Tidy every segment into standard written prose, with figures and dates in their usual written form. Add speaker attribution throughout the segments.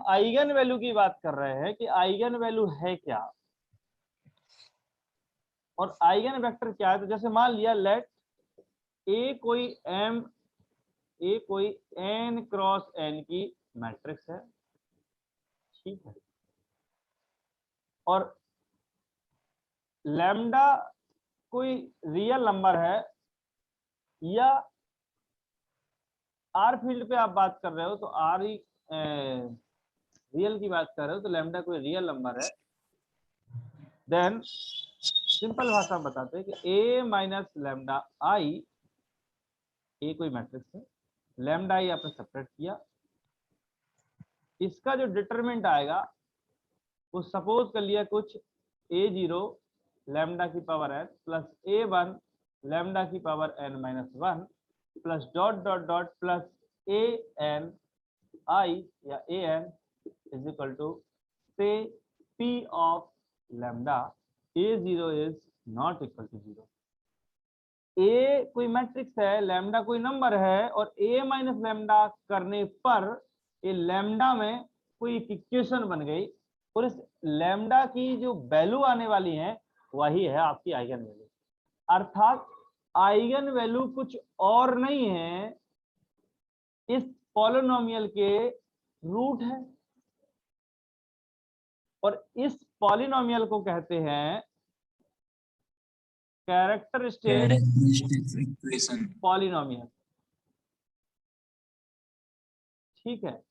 Speaker 1: Eigen value की बात कर रहे हैं कि आइगन वैल्यू है क्या और आइगन वेक्टर क्या है। तो जैसे मान लिया लेट ए कोई n क्रॉस n की मैट्रिक्स है, ठीक है, और लैम्डा कोई रियल नंबर है या आर फील्ड पे आप बात कर रहे हो तो आर ही रियल की बात कर रहे हो तो लैम्डा कोई रियल नंबर है, देन सिंपल भाषा में बताते हैं कि ए माइनस लैम्डा आई, ए कोई मैट्रिक्स है, लैम्डा आई आपने सेपरेट किया, इसका जो डिटरमिनेंट आएगा वो सपोज कर लिया कुछ a0 लैम्डा की power n plus a1 lambda की power n minus 1 plus dot dot dot plus an I या an इज इक्वल टू से p of lambda a0 is not equal to 0। a कोई matrix है, lambda कोई number है और a minus lambda करने पर ये लैम्डा में कोई इक्वेशन बन गई और इस लैम्डा की जो वैल्यू आने वाली है वही है आपकी आइगन वैल्यू। अर्थात आइगन वैल्यू कुछ और नहीं है, इस पॉलिनोमियल के रूट है और इस पॉलिनोमियल को कहते हैं कैरेक्टरिस्टिक
Speaker 2: इक्वेशन
Speaker 1: पॉलिनोमियल, ठीक है।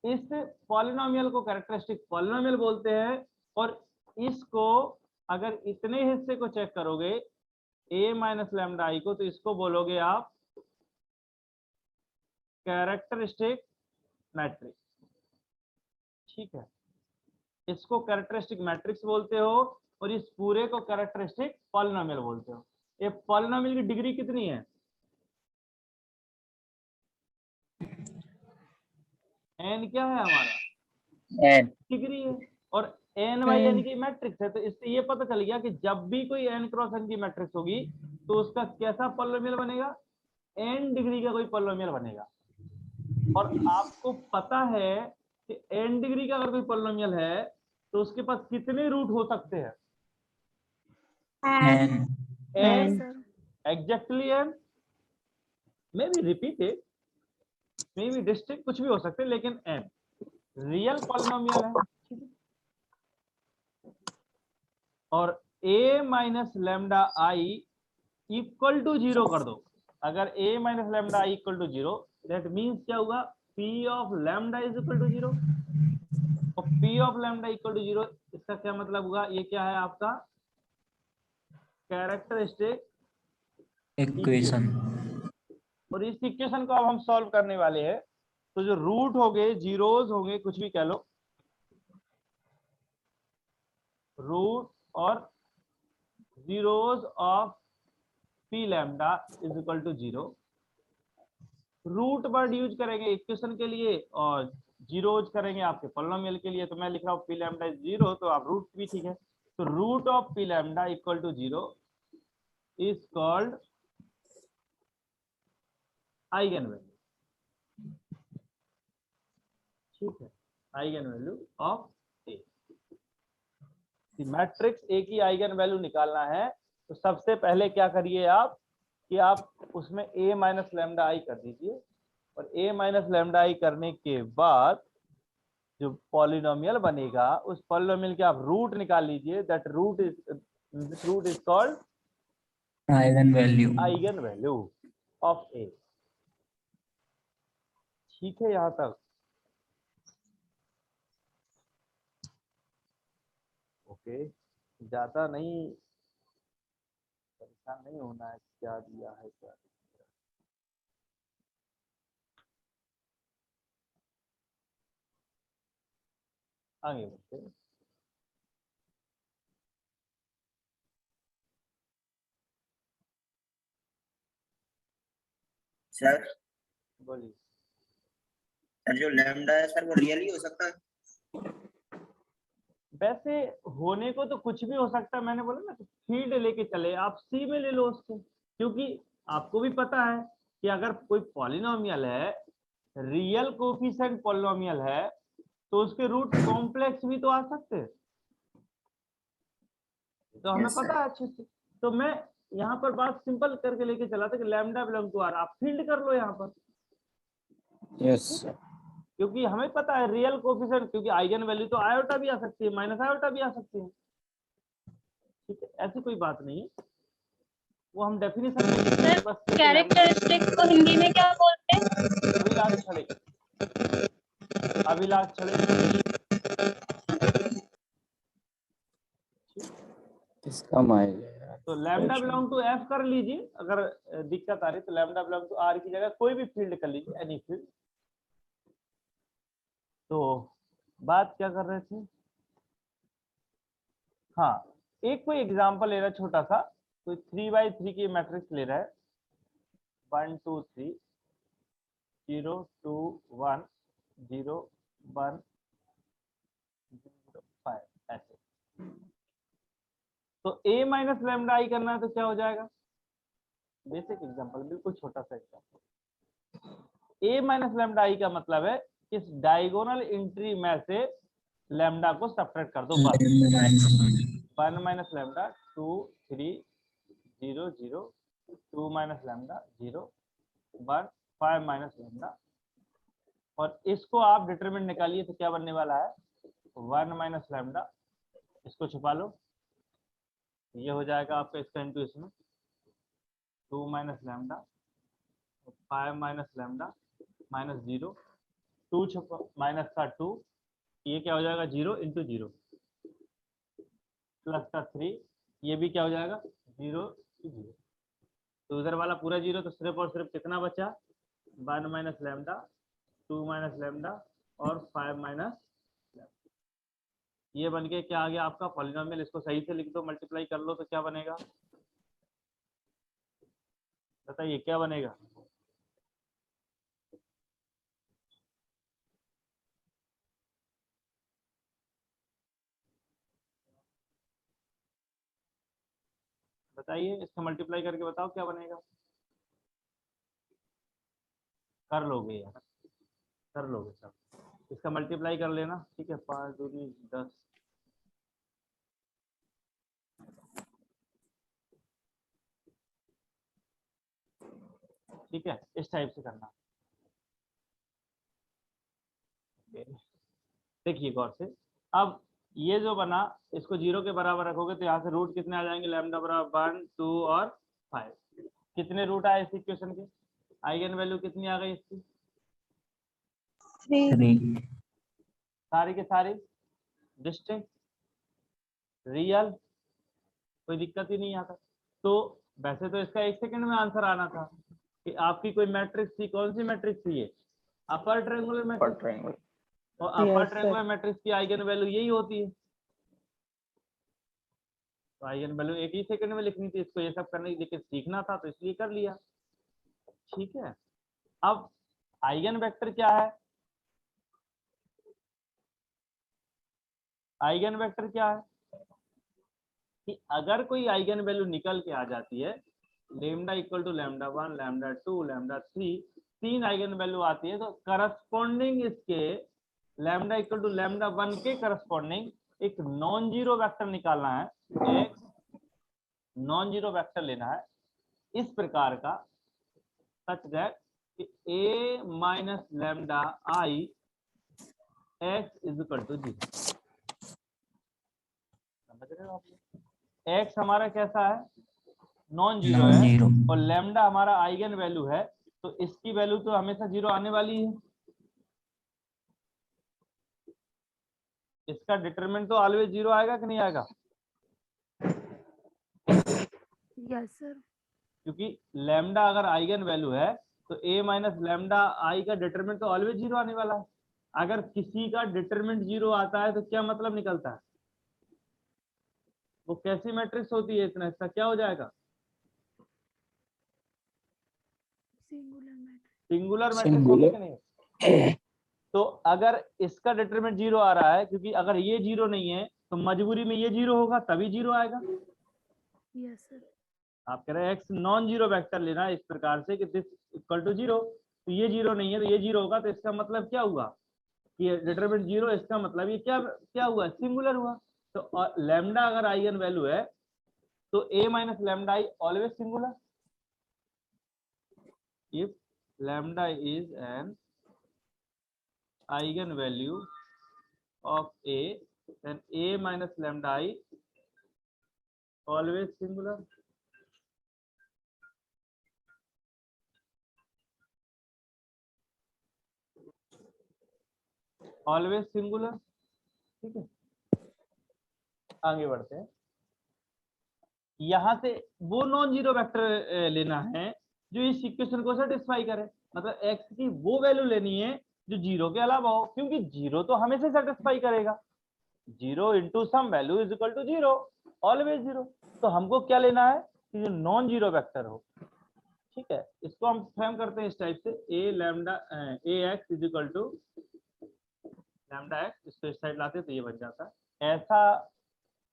Speaker 1: इस पॉलिनोमियल को कैरेक्टरिस्टिक पॉलिनोमियल बोलते हैं और इसको अगर इतने हिस्से को चेक करोगे a माइनस लैम्डा आई को तो इसको बोलोगे आप कैरेक्टरिस्टिक मैट्रिक्स, ठीक है, इसको कैरेक्टरिस्टिक मैट्रिक्स बोलते हो और इस पूरे को कैरेक्टरिस्टिक पॉलिनोमियल बोलते हो। ये पॉलिनोमियल की डिग्री कितनी है? n क्या है हमारा?
Speaker 2: n
Speaker 1: डिग्री है और n बाई n की मैट्रिक्स है, तो इससे ये पता चल गया कि जब भी कोई n क्रॉस n की मैट्रिक्स होगी तो उसका कैसा पॉलिनोमियल बनेगा? n डिग्री का कोई पॉलिनोमियल बनेगा। और आपको पता है कि n डिग्री का अगर कोई पॉलिनोमियल है तो उसके पास कितने रूट हो सकते हैं? n exactly n, may be repeated, may be distinct, कुछ भी हो सकते हैं, लेकिन n रियल पॉलिनोमियल है, ठीक है। और a minus lambda I equal to 0 कर दो। अगर a minus lambda I equal to 0 that means क्या होगा? p of lambda is equal to 0 और p of lambda equal to 0, इसका क्या मतलब होगा? ये क्या है आपका कैरेक्टरिस्टिक
Speaker 2: इक्वेशन।
Speaker 1: और इस इक्वेशन को अब हम सॉल्व करने वाले हैं। तो जो रूट होंगे, जीरोज होंगे, कुछ भी कह लो, रूट और zeros of P lambda is equal to 0। Root word use करेंगे इक्वेशन के लिए और जीरोज करेंगे आपके पॉलिनोमियल के लिए। तो मैं लिख रहा हूँ पी लैम्डा इज 0, तो आप रूट भी ठीक है। तो root of P lambda equal to 0 is called eigen value, ठीक है, eigen value of A. Matrix A की आइगन वैल्यू निकालना है तो सबसे पहले क्या करिए आप कि आप उसमें a माइनस लैम्डा आई कर दीजिए और a माइनस लैम्डा आई करने के बाद जो पॉलिनोमियल बनेगा उस पॉलिनोमियल के आप रूट निकाल लीजिए। That root is called
Speaker 2: eigen
Speaker 1: value of A, ठीक है। यहां तक ओके, ज्यादा नहीं परेशान नहीं होना है क्या दिया है क्या आगे बढ़ते हैं।
Speaker 3: सर
Speaker 1: बोलिए।
Speaker 3: सर जो लैम्डा है सर वो रियल ही हो सकता है?
Speaker 1: वैसे होने को तो कुछ भी हो सकता है, मैंने बोला ना फील्ड लेके चले, आप सी में ले लो उसको, क्योंकि आपको भी पता है कि अगर कोई पॉलिनोमियल है, रियल कोफिशिएंट पॉलिनोमियल है, तो उसके रूट कॉम्प्लेक्स भी तो आ सकते हैं, तो हमें
Speaker 3: Yes, sir.
Speaker 1: पता है अच्छे से। तो मैं यहाँ पर बात सिंपल करके लेके चला था कि लैम्डा बिलोंग टू आर, आप फील्ड कर लो यहाँ पर,
Speaker 3: Yes.
Speaker 1: क्योंकि हमें पता है रियल कोफिशिएंट, क्योंकि आइगन वैल्यू तो आयोटा भी आ सकती है, माइनस आयोटा भी आ सकती है, ठीक है, ऐसी कोई बात नहीं है, वो हम डेफिनेशन में लिखते हैं बस।
Speaker 4: कैरेक्टरिस्टिक को हिंदी में क्या बोलते हैं?
Speaker 1: अभिलाष छड़े, अभिलाष छड़े,
Speaker 3: किसका आएगा?
Speaker 1: तो लैम्डा बिलोंग टू एफ कर लीजिए, अगर दिक्कत आ रही तो लैम्डा बिलोंग टू आर की जगह कोई भी फील्ड कर लीजिए, एनी फील्ड। तो बात क्या कर रहे थे, हाँ, एक कोई एग्जांपल ले रहा है छोटा सा, कोई 3x3 की मैट्रिक्स ले रहा है, 1 2 3 0 2 1 0 1 0 5 ऐसे। तो a माइनस लैम्डा आई करना है तो क्या हो जाएगा, बेसिक एग्जांपल, बिल्कुल छोटा सा एग्जांपल। a माइनस लैम्डा आई का मतलब है कि इस डायगोनल एंट्री में से लैम्डा को सब्ट्रैक्ट कर दो बस। 1 minus lambda 2 3 0 0 2 minus lambda 0 1 5 minus lambda, और इसको आप डिटरमिनेंट निकालिए तो क्या बनने वाला है, 1 माइनस लैम्डा, इसको छुपा लो, ये हो जाएगा आपका इसका इंटू इसमें 2 minus lambda 5 minus lambda minus 0 2 छुपा माइनस का 2, ये क्या हो जाएगा 0 इंटू 0 प्लस का 3, ये भी क्या हो जाएगा 0 0, तो उधर वाला पूरा 0, तो सिर्फ और सिर्फ कितना बचा, 1 माइनस लैम्डा 2 माइनस लैम्डा और 5 माइनस, ये बन के क्या आ गया आपका पॉलिनोमियल। इसको सही से लिख दो, मल्टीप्लाई कर लो तो क्या बनेगा, बताइए क्या बनेगा, बताइए, इसको मल्टीप्लाई करके बताओ क्या बनेगा, कर लोगे यार, कर लोगे सब, इसका मल्टीप्लाई कर लेना, ठीक है, 5 दूनी 10, ठीक है, इस टाइप से करना। देखिए गौर से, अब ये जो बना इसको 0 के बराबर रखोगे तो यहाँ से रूट कितने आ जाएंगे, लैम्डा बराबर 1 2 और 5, कितने रूट आए इस इक्वेशन के, आइगन वैल्यू कितनी आ गई इसकी,
Speaker 2: 3
Speaker 1: सारी के सारी डिस्टिंक्ट रियल, कोई दिक्कत ही नहीं आता। तो वैसे तो इसका 1 सेकंड में आंसर आना था कि आपकी कोई मैट्रिक्स थी, कौन सी मैट्रिक्स थी ये, अपर ट्रायंगुलर मैट्रिक्स, और अपर ट्रायंगुलर मैट्रिक्स की आइगन वैल्यू यही होती है, तो आइगन वैल्यू 1 ही सेकंड में लिखनी थी, इसको ये सब करने की, लेकिन सीखना था तो इसलिए कर लिया, ठीक है। अब आइगन वेक्टर क्या है, आइगन वेक्टर क्या है कि अगर कोई आइगन वैल्यू निकल के आ जाती है, lambda equal to lambda 1 lambda 2 lambda 3, 3 eigen value आती है, तो करस्पॉन्डिंग इसके लैम्डा इक्वल टू लैम्डा 1 के करस्पॉन्डिंग एक नॉन जीरो वेक्टर निकालना है, एक नॉन जीरो वेक्टर लेना है इस प्रकार का, सच दैट कि a minus lambda I x is equal to 0, समझ रहे हो आप, x हमारा कैसा है, नॉन जीरो है,
Speaker 2: non-zero
Speaker 1: और लैम्डा हमारा आइगन वैल्यू है, तो इसकी वैल्यू तो हमेशा 0 आने वाली है, इसका डिटरमिनेंट तो ऑलवेज 0 आएगा कि नहीं आएगा,
Speaker 4: यस सर।
Speaker 1: क्योंकि लैम्डा अगर आइगन वैल्यू है तो a माइनस लैम्डा आई का डिटरमिनेंट तो ऑलवेज 0 आने वाला है। अगर किसी का डिटरमिनेंट 0 आता है तो क्या मतलब निकलता है, वो कैसी मैट्रिक्स होती है, इतना इसका क्या हो जाएगा, सिंगुलर मैट्रिक्स होगी कि नहीं। तो अगर इसका डिटरमिनेंट 0 आ रहा है, क्योंकि अगर ये 0 नहीं है तो मजबूरी में ये 0 होगा तभी 0 आएगा।
Speaker 4: Yes sir.
Speaker 1: आप कह रहे हैं एक्स नॉन जीरो वेक्टर लेना है इस प्रकार से कि दिस इक्वल टू 0, तो ये 0 नहीं है तो ये 0 होगा, तो इसका मतलब क्या हुआ कि डिटरमिनेंट 0, इसका मतलब ये क्या क्या हुआ, सिंगुलर हुआ। तो लैम्डा अगर आइगन वैल्यू है तो a minus lambda I always singular. If lambda is an eigen value of a, then a minus lambda I always singular। Always singular. ठीक है, आगे बढ़ते हैं। यहां से वो नॉन जीरो वेक्टर लेना है जो इस इक्वेशन को सेटिस्फाई करे, मतलब x की वो वैल्यू लेनी है जो जीरो के अलावा हो, क्योंकि जीरो तो हमेशा सेटिस्फाई करेगा। Zero into some value is equal to zero, always zero. तो हमको क्या लेना है कि जो नॉन जीरो वेक्टर हो। ठीक है, इसको हम फ्रेम करते हैं इस टाइप से, A lambda A X is equal to lambda X, इसको इस साइड लाते तो ये बन जाता है ऐसा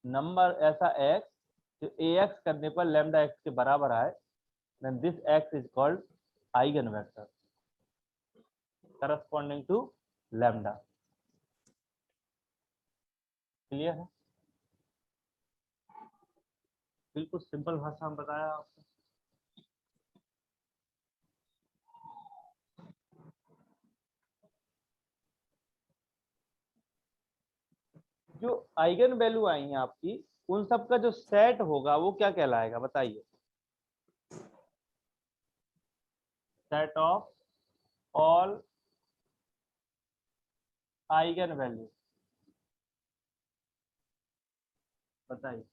Speaker 1: नंबर, ऐसा एक्स जो ए एक्स करने पर लैम्डा एक्स के बराबर आए, then this x is called eigenvector corresponding to lambda। Clear है? बिल्कुल सिंपल भाषा में बताया आपको। जो आइगन वैल्यू आएंगी आपकी, उन सब का जो सेट होगा वो क्या कहलाएगा बताइए? Set of all eigenvalue. बताइए।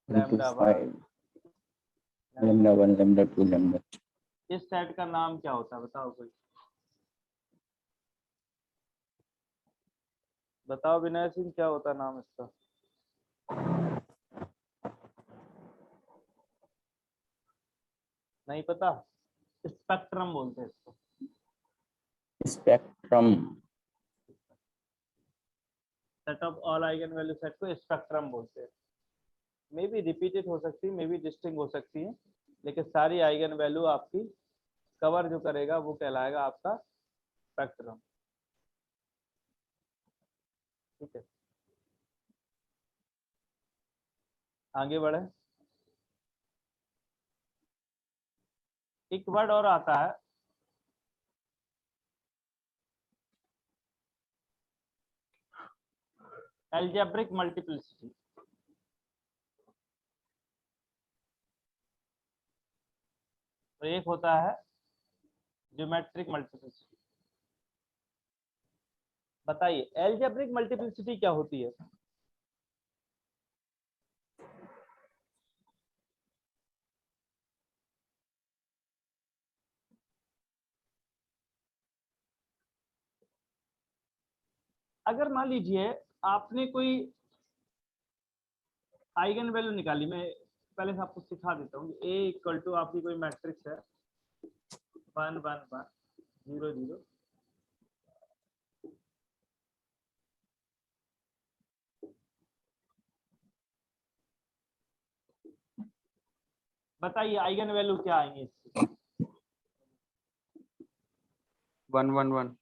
Speaker 1: Lambda 1,
Speaker 3: lambda 1, lambda 2, lambda.
Speaker 1: इस सेट का नाम क्या होता है बताओ कोई? बताओ विनय सिंह, क्या होता है नाम इसका? नहीं पता? स्पेक्ट्रम बोलते हैं इसको।
Speaker 3: Spectrum.
Speaker 1: Set of all eigen value set को स्पेक्ट्रम बोलते हैं। मे बी रिपीटेड हो सकती है, मे बी डिस्टिंग हो सकती है, लेकिन सारी आइगन वैल्यू आपकी कवर जो करेगा वो कहलाएगा आपका स्पेक्ट्रम। ठीक है, आगे बढ़े। एक वर्ड और आता है, एल्जेब्रिक मल्टीप्लिसिटी। तो एक होता है ज्योमेट्रिक मल्टीप्लिसिटी। बताइए एल्जेब्रिक मल्टीप्लिसिटी क्या होती है? अगर मान लीजिए आपने कोई आइगन वैल्यू निकाली, मैं पहले से आपको सिखा देता हूँ। ए इक्वल टू आपकी कोई मैट्रिक्स है 1 1 1 0 0, बताइए आइगन वैल्यू क्या आएंगे इसकी?
Speaker 5: 1 1 1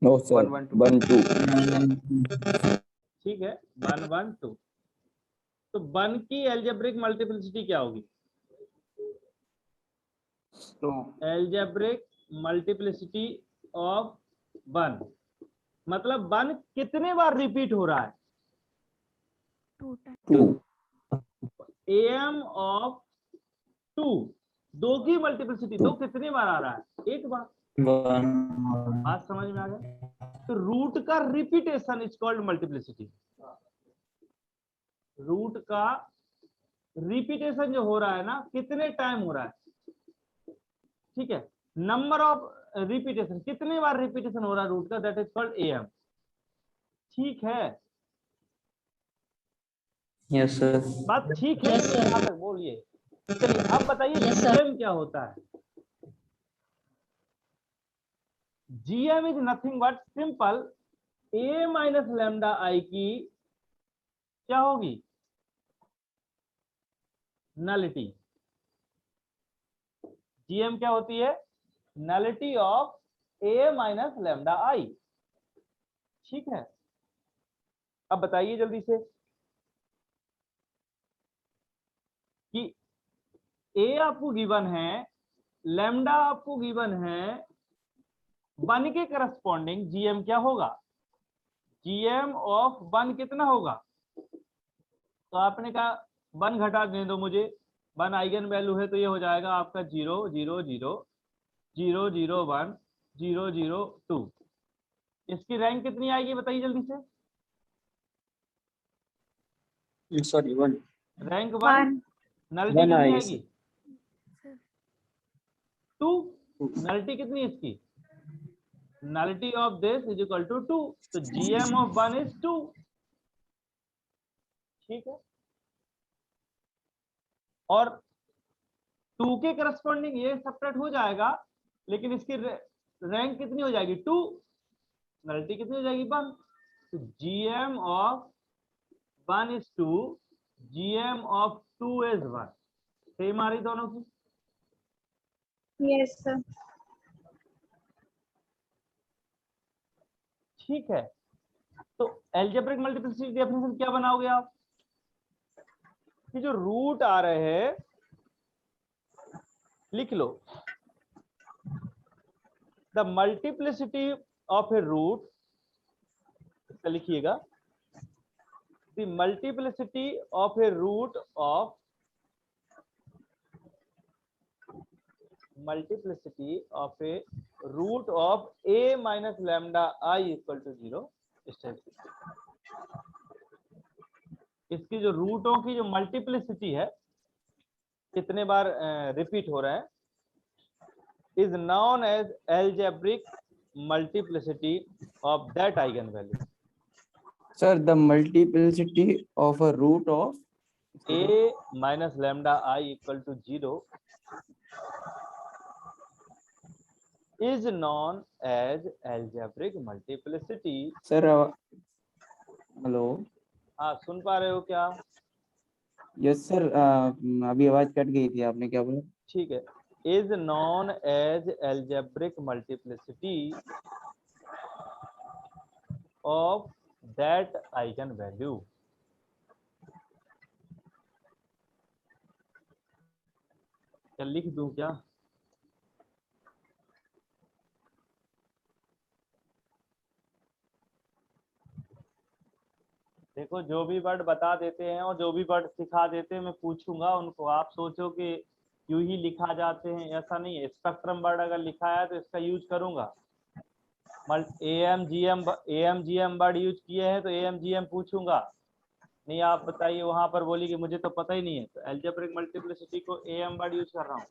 Speaker 3: नो सर,
Speaker 5: 1 1 2
Speaker 3: 1 2।
Speaker 1: ठीक है, 1 1 2। तो 1 की एल्जेब्रिक मल्टीप्लिसिटी क्या होगी?
Speaker 5: तो
Speaker 1: एल्जेब्रिक मल्टीप्लिसिटी ऑफ 1, मतलब 1 कितने बार रिपीट हो रहा है?
Speaker 4: 2 टाइम।
Speaker 3: 2।
Speaker 1: एम ऑफ 2, 2 की मल्टीप्लिसिटी 2 कितनी बार आ रहा है? एक बार। बात समझ में आ गया? तो रूट का repetition is called multiplicity. Root का रिपीटेशन जो हो रहा है ना, कितने टाइम हो रहा है? ठीक है, नंबर ऑफ रिपीटेशन, कितने बार रिपीटेशन हो रहा है रूट का, दैट इज कॉल्ड एम। ठीक है,
Speaker 2: यस सर।
Speaker 1: बात ठीक है? यहाँ तक बोलिए। चलिए अब बताइए जीएम क्या होता है? GM is nothing but simple A minus lambda I की क्या होगी? नलिटी। GM क्या होती है? Nullity of A minus lambda I. ठीक है, अब बताइए जल्दी से कि A आपको गिवन है, लैम्डा आपको गिवन है, 1 के करस्पॉन्डिंग GM क्या होगा? GM ऑफ 1 कितना होगा? तो आपने कहा 1 घटा दे दो मुझे, 1 आइगन वैल्यू है तो ये हो जाएगा आपका 0 0 0 0 0 1 0 0 2। इसकी रैंक कितनी आएगी बताइए जल्दी से?
Speaker 5: Sorry 1
Speaker 1: rank 1।
Speaker 4: 1
Speaker 1: नलिटी
Speaker 5: One
Speaker 1: कितनी
Speaker 5: आएगी
Speaker 1: आएगी? 2। नलिटी कितनी इसकी? Nullity of this is equal to 2, तो GM ऑफ 1 इज 2। ठीक है, और 2 के करस्पॉन्डिंग ये सब्ट्रैक्ट हो जाएगा, लेकिन इसकी रैंक कितनी हो जाएगी? 2। नलिटी कितनी हो जाएगी? 1। तो GM of 1 is 2, GM of 2 is 1। Same आ रही दोनों की?
Speaker 4: yes sir
Speaker 1: ठीक है, तो एल्जेब्रिक मल्टीप्लिसिटी डेफिनेशन क्या बनाओगे आप? कि जो रूट आ रहे हैं लिख लो, the multiplicity of a root, इसका लिखिएगा, the multiplicity of a root of multiplicity of a root of a minus lambda I equal to 0। इसकी जो रूटों की जो मल्टीप्लिसिटी है, कितने बार रिपीट हो रहा है, is known as algebraic multiplicity of that eigen value.
Speaker 5: Sir, the multiplicity of a root of
Speaker 1: a minus lambda I equal to 0 is known as algebraic multiplicity।
Speaker 5: sir hello
Speaker 1: हाँ, सुन पा रहे हो क्या?
Speaker 5: yes sir अभी आवाज cut गई थी, आपने क्या बोला?
Speaker 1: ठीक है, is known as algebraic multiplicity of that eigen value। क्या लिख दूं क्या? देखो, जो भी वर्ड बता देते हैं और जो भी वर्ड सिखा देते हैं मैं पूछूंगा उनको। आप सोचो कि यूं ही लिखा जाते हैं, ऐसा नहीं है। स्पेक्ट्रम वर्ड अगर लिखा है तो इसका यूज करूंगा। AMGM वर्ड यूज किए हैं तो AMGM पूछूंगा। नहीं आप बताइए, वहां पर बोली कि मुझे तो पता ही नहीं है, तो एल्जेब्रिक मल्टीप्लिसिटी को AM वर्ड यूज कर रहा हूँ।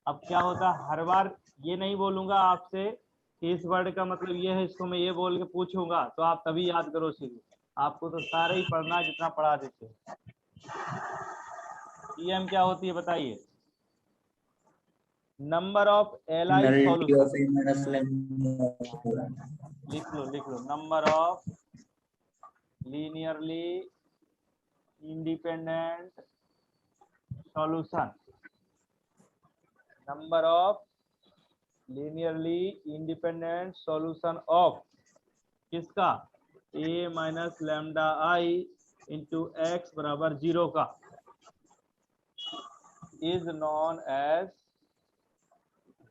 Speaker 1: अब क्या होता है, हर बार ये नहीं बोलूंगा आपसे कि इस वर्ड का मतलब ये है, इसको मैं ये बोल के पूछूंगा तो आप तभी याद करो सीधे। आपको तो सारा ही पढ़ना जितना पढ़ा देते हैं। EM क्या होती है बताइए? Number of LI
Speaker 2: nullity of
Speaker 1: solution.
Speaker 2: A minus lambda।
Speaker 1: लिख लो, number of linearly independent solution. Number of linearly independent solution of किसका? A minus lambda I into X बराबर 0 का is known as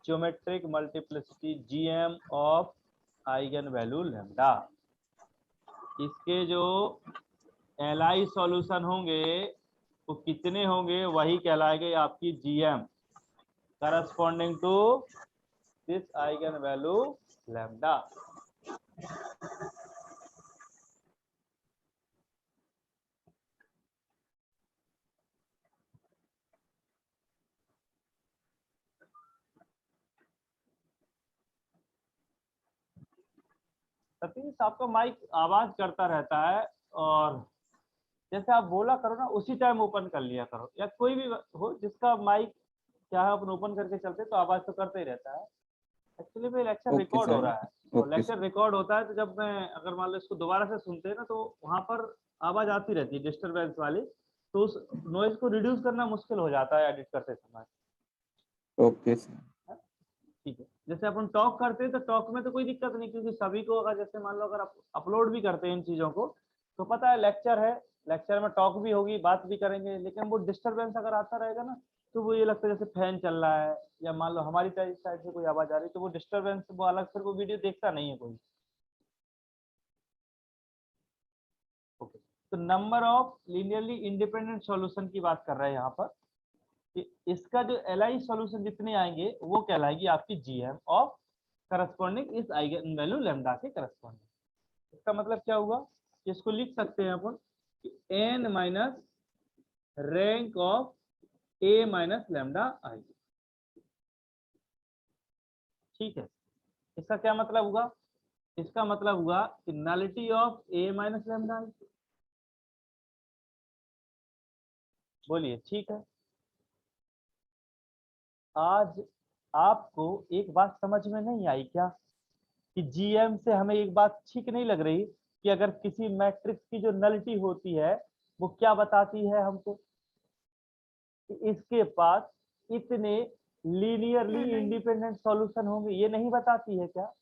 Speaker 1: geometric multiplicity GM of eigen value lambda. इसके जो LI solution होंगे वो कितने होंगे, वही कहलाएंगे आपकी GM corresponding to this eigen value lambda. Satish, आपका माइक आवाज करता रहता है, और जैसे आप बोला करो ना उसी टाइम ओपन कर लिया करो, या कोई भी हो जिसका माइक क्या है अपन ओपन करके चलते तो आवाज तो करते ही रहता है। एक्चुअली में लेक्चर
Speaker 5: Okay,
Speaker 1: रिकॉर्ड हो
Speaker 5: sir.
Speaker 1: रहा है, और
Speaker 5: Okay,
Speaker 1: लेक्चर रिकॉर्ड होता है तो जब मैं अगर मान लो इसको दोबारा से सुनते हैं ना तो वहां पर आवाज आती रहती है डिस्टरबेंस वाली, तो उस नॉइज को रिड्यूस करना मुश्किल हो जाता है एडिट करते समय।
Speaker 5: Okay sir.
Speaker 1: ठीक है, जैसे अपन टॉक करते हैं तो टॉक में तो कोई दिक्कत नहीं, क्योंकि सभी को अगर जैसे मान लो अगर आप अपलोड भी करते हैं इन चीजों को तो पता है लेक्चर है, लेक्चर में टॉक भी होगी, बात भी करेंगे, लेकिन वो डिस्टरबेंस अगर आता रहेगा ना तो वो ये लगता है जैसे फैन चल रहा है या मान लो हमारी साइड से कोई आवाज आ रही है, तो वो डिस्टरबेंस वो अलग फिर वो वीडियो देखता नहीं है कोई। ओके, तो number of linearly independent solution की बात कर रहे हैं यहाँ पर कि इसका जो एलआई सॉल्यूशन जितने आएंगे वो कहलाएगी आपकी जीएम ऑफ करस्पॉन्डिंग इस आइगन वैल्यू लैम्डा के करस्पॉन्डिंग। इसका मतलब क्या हुआ, इसको लिख सकते हैं अपन N minus rank of A minus lambda I. ठीक है, इसका क्या मतलब हुआ, इसका मतलब हुआ कि nullity of A minus lambda I. बोलिए ठीक है। आज आपको एक बात समझ में नहीं आई क्या कि जीएम से हमें एक बात ठीक नहीं लग रही कि अगर किसी मैट्रिक्स की जो नलिटी होती है वो क्या बताती है हमको कि इसके पास इतने लीनियरली
Speaker 4: LI
Speaker 1: इंडिपेंडेंट सॉल्यूशन होंगे, ये नहीं बताती है क्या?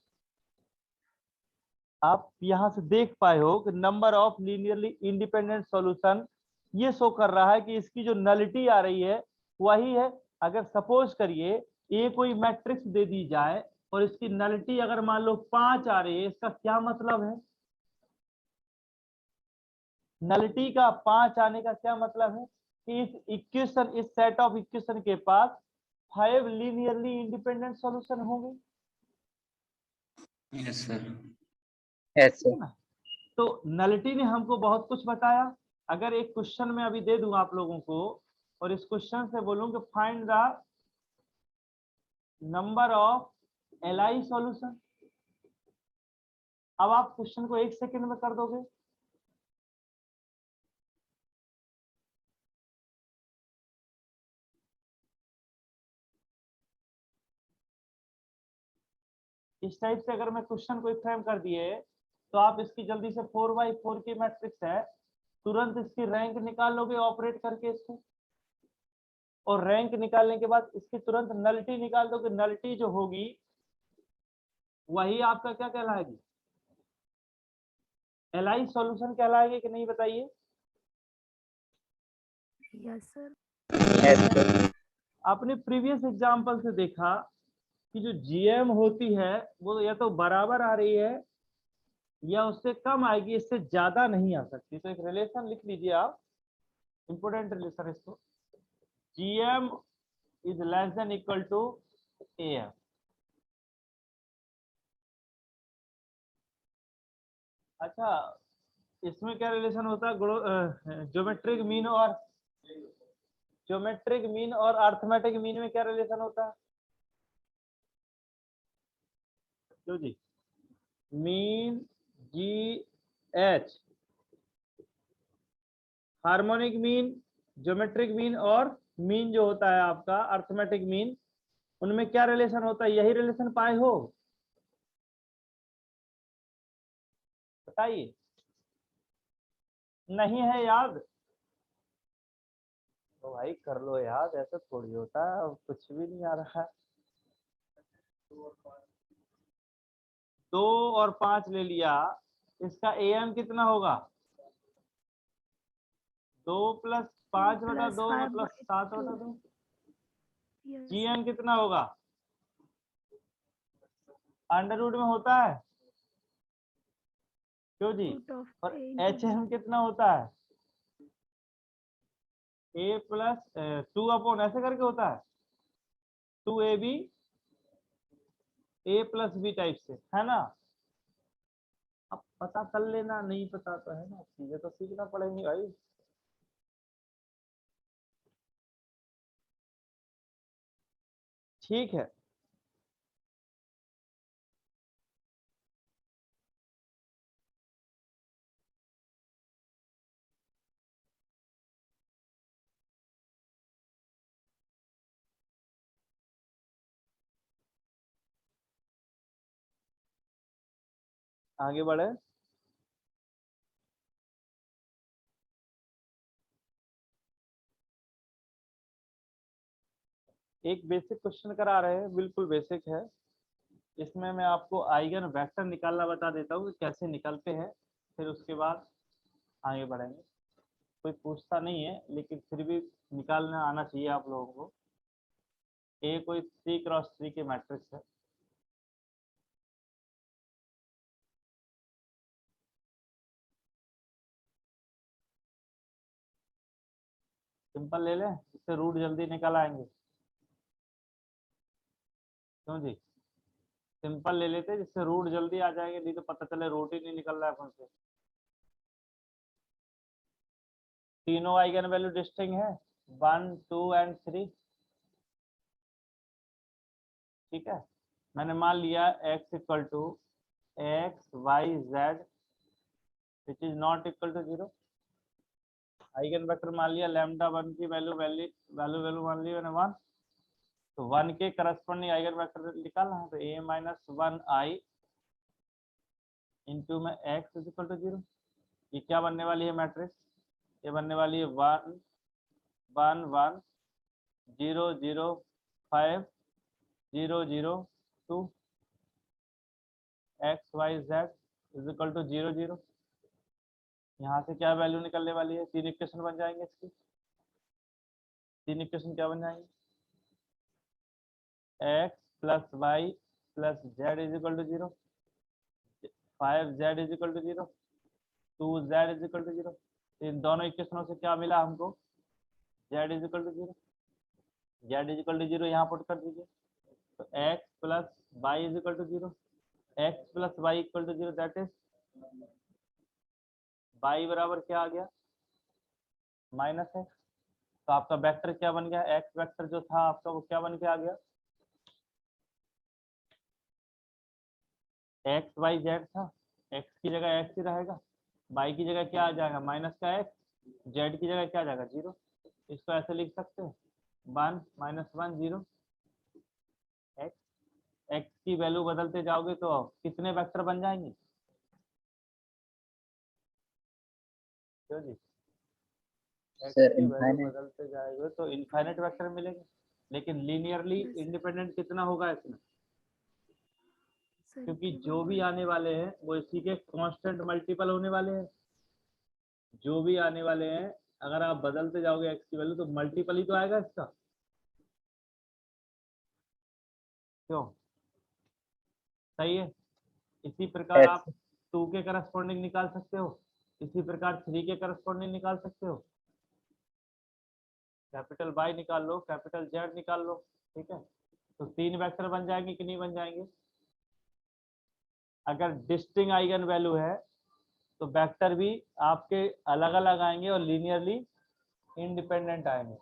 Speaker 1: आप यहां से देख पाए हो कि number of linearly independent solution ये शो कर रहा है कि इसकी जो नलिटी आ रही है वही है। अगर सपोज करिए ये कोई मैट्रिक्स दे दी जाए और इसकी नलिटी अगर मान लो 5 आ रही है, इसका क्या मतलब है? नलिटी का 5 आने का क्या मतलब है कि इस इक्वेशन, इस सेट ऑफ इक्वेशन के पास 5 लीनियरली इंडिपेंडेंट सॉल्यूशन होंगे।
Speaker 2: Yes sir.
Speaker 5: यस
Speaker 1: है ना? तो नलिटी ने हमको बहुत कुछ बताया। अगर एक क्वेश्चन में अभी दे दूं आप लोगों को और इस क्वेश्चन से बोलूं कि find the number of LI solution, अब आप क्वेश्चन को 1 सेकंड में कर दोगे। इस टाइप से अगर मैं क्वेश्चन को फ्रेम कर दिए तो आप इसकी जल्दी से 4x4 की मैट्रिक्स है, तुरंत इसकी रैंक निकाल लोगे ऑपरेट करके इसको, और रैंक निकालने के बाद इसकी तुरंत नलिटी निकाल दोगे। नलिटी जो होगी वही आपका क्या कहलाएगी, एलआई सॉल्यूशन कहलाएगी कि नहीं बताइए?
Speaker 4: Yes sir.
Speaker 1: आपने प्रीवियस एग्जांपल से देखा कि जो जीएम होती है वो या तो बराबर आ रही है या उससे कम आएगी, इससे ज्यादा नहीं आ सकती। तो एक रिलेशन लिख लीजिए आप, इंपोर्टेंट रिलेशन इसको, GM is less than equal to AM. अच्छा, इसमें क्या रिलेशन होता है, ज्योमेट्रिक मीन और अर्थमेटिक मीन में क्या रिलेशन होता है? क्यों जी, mean G H, harmonic mean, geometric mean और मीन जो होता है आपका अर्थमेटिक मीन, उनमें क्या रिलेशन होता है? यही रिलेशन पाए हो? बताइए। नहीं है याद तो भाई कर लो याद, ऐसा थोड़ी होता है, अब कुछ भी नहीं आ रहा है। 2 और 5 ले लिया, इसका एम कितना होगा? 2+5/2 मतलब 7/2। जीएम कितना होगा? अंडर रूट में होता है, क्यों जी? और एच एम कितना होता है? A+2 ऐसे करके होता है, 2AB A+B टाइप से, है ना? अब पता कर लेना, नहीं पता तो है ना, चीजें तो सीखना पड़ेंगी भाई। ठीक है, आगे बढ़े। एक बेसिक क्वेश्चन करा रहे हैं, बिल्कुल बेसिक है। इसमें मैं आपको आइगन वेक्टर निकालना बता देता हूँ कि कैसे निकलते हैं, फिर उसके बाद आगे बढ़ेंगे। कोई पूछता नहीं है, लेकिन फिर भी निकालना आना चाहिए आप लोगों को। ए कोई 3x3 के मैट्रिक्स है। सिंपल ले लें, इससे रूट जल्दी निकल आएंगे। क्यों जी? सिंपल ले लेते जिससे रूट जल्दी आ जाएंगे, नहीं तो पता चले रूट ही नहीं निकल रहा है अपन से। तीनों आइगन वैल्यू डिस्टिंक्ट है, 1 2 एंड 3। ठीक है, मैंने मान लिया x equal to X Y Z which is not equal to 0। Eigen vector मान लिया, लैम्डा 1 की वैल्यू वैल्यू मान ली मैंने 1, तो 1 के करस्पॉन्डिंग आइगन वेक्टर निकालना है, तो a माइनस 1 i इंटू में x इज इक्वल टू 0। ये क्या बनने वाली है मैट्रिक्स? ये बनने वाली है 1 1 1 0 0 5 0 0 2 x y z is equal to 0 0। यहाँ से क्या वैल्यू निकलने वाली है? 3 इक्वेशन बन जाएंगे इसकी। 3 इक्वेशन क्या बन जाएंगे? x plus Y plus Z is equal to 0, 5z is equal to 0, 2z is equal to 0। इन दोनों इक्वेशनों से क्या मिला हमको? z is equal to 0। z is equal to 0 यहाँ पुट कर दीजिए, तो x plus Y is equal to 0, x plus Y equal to 0, that is y बराबर क्या आ गया? Minus x। तो आपका वेक्टर क्या बन गया? x वेक्टर जो था आपका वो क्या बन के आ गया? x y z था, x की जगह x ही रहेगा, y की जगह क्या आ जाएगा? माइनस का x, z की जगह क्या आ जाएगा? 0। इसको ऐसे लिख सकते हैं 1 माइनस 1 0 x की वैल्यू बदलते जाओगे तो कितने वेक्टर बन जाएंगे? क्यों जी? x
Speaker 2: सर
Speaker 1: की वैल्यू
Speaker 2: इनफाइनाइट।
Speaker 1: बदलते जाएंगे तो इनफाइनाइट वेक्टर मिलेंगे, लेकिन लीनियरली इंडिपेंडेंट कितना होगा इसमें?
Speaker 4: सर
Speaker 1: क्योंकि
Speaker 4: के
Speaker 1: जो भी
Speaker 4: बराबर
Speaker 1: आने वाले हैं वो इसी के कांस्टेंट मल्टीपल होने वाले हैं। जो भी आने वाले हैं अगर आप बदलते जाओगे x की वैल्यू तो मल्टीपल ही तो आएगा इसका। क्यों? सही है। इसी प्रकार आप 2 के करस्पॉन्डिंग निकाल सकते हो, इसी प्रकार 3 के करस्पॉन्डिंग निकाल सकते हो। कैपिटल Y निकाल लो, कैपिटल Z निकाल लो। ठीक है, तो 3 वेक्टर बन जाएंगे कि नहीं बन जाएंगे? अगर डिस्टिंक्ट आइगन वैल्यू है तो वेक्टर भी आपके अलग अलग आएंगे और लीनियरली इंडिपेंडेंट आएंगे।